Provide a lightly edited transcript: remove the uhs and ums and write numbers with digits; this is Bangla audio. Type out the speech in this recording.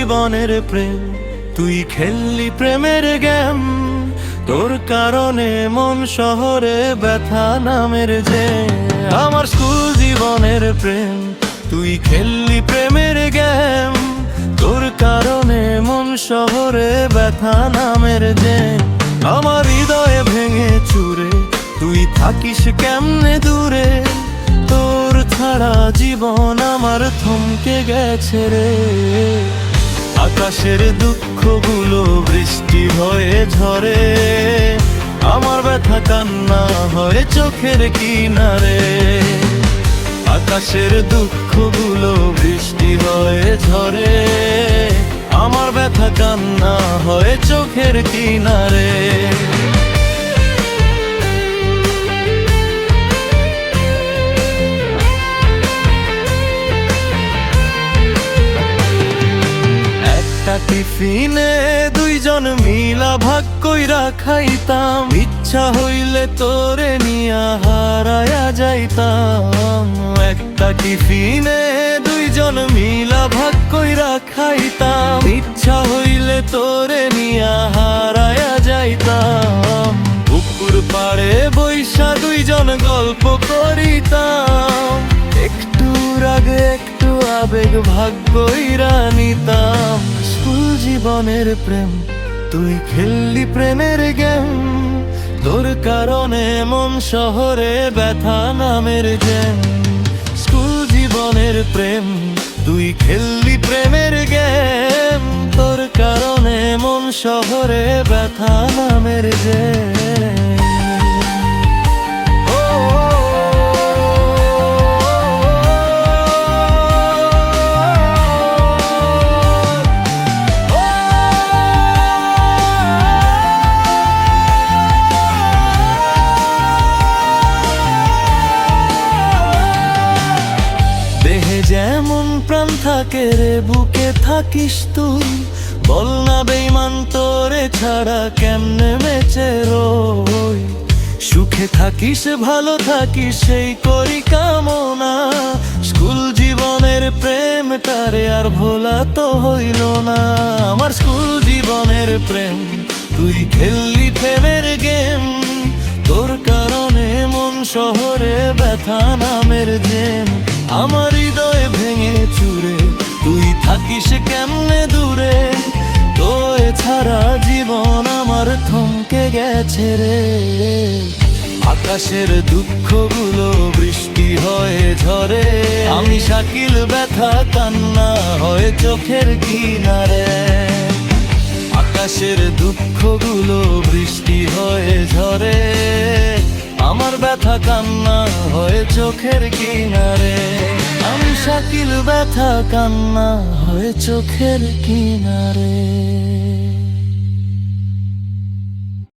জীবনের প্রেম, তুই খেললি প্রেমের গেম। তোর কারণে মন শহরে ব্যথা নামের যে। আমার স্কুল জীবনের প্রেম, তুই খেললি প্রেমের গেম। তোর কারণে মন শহরে ব্যথা নামের যে। আমার হৃদয়ে ভেঙে চুরে তুই থাকিস কেমনে দূরে। তোর ছাড়া জীবন আমার থমকে গেছে রে। আকাশের দুঃখগুলো বৃষ্টি হয়ে ঝরে, আমার ব্যথা কান্না হয় চোখের কিনারে। আকাশের দুঃখগুলো বৃষ্টি হয়ে ঝরে, আমার ব্যথা কান্না হয় চোখের কিনারে। টিফিনে দুইজন মিলা ভাগ কইরা খাইতাম, ইচ্ছা হইলে তোরে নিয়া হারায়া যাইতাম। একটা টিফিনে দুইজন মিলা ভাগ কইরা খাইতাম, ইচ্ছা হইলে তোরে নিয়া হারায়া যাইতাম। পুকুর পাড়ে বৈশা দুইজন গল্প করিতাম, একটু রাগে একটু আবেগ ভাগ কইরা নিতাম। স্কুল জীবনের প্রেম, তুই খেললি প্রেমের গেম। তোর কারণে মন শহরে ব্যথা নামের জ্যাম। স্কুল জীবনের প্রেম, তুই খেললি প্রেমের গেম। তোর কারণে মন শহরে ব্যথা নামের জ্যাম। যেমন প্রাণ থাকে রে বুকে থাকিস তুই, বল না বেঈমান তোরে ছাড়া কেমনে বেঁচে রই। সুখে থাকিস ভালো থাকিস সেই করি কামনা। স্কুল জীবনের প্রেমটারে আর ভোলা তো হইল না। আমার স্কুল জীবনের প্রেম, তুই খেললি প্রেমের গেম। তোর কারণে মন শহরে ব্যথা নামের জ্যাম। আমার হৃদয়ে ভেঙে চুরে তুই থাকিস কেমনে দূরে। তোরে ছাড়া জীবন আমার থমকে গেছে রে। আকাশের দুঃখগুলো বৃষ্টি হয়ে ঝরে, আমি শাকিল ব্যথা কান্না হয় চোখের কিনারে। আকাশের দুঃখগুলো বৃষ্টি হয়ে ঝরে, আমার ব্যথা কান্না হয় চোখের কিনারে। আমি শাকিল ব্যথা কান্না হয় চোখের কিনারে।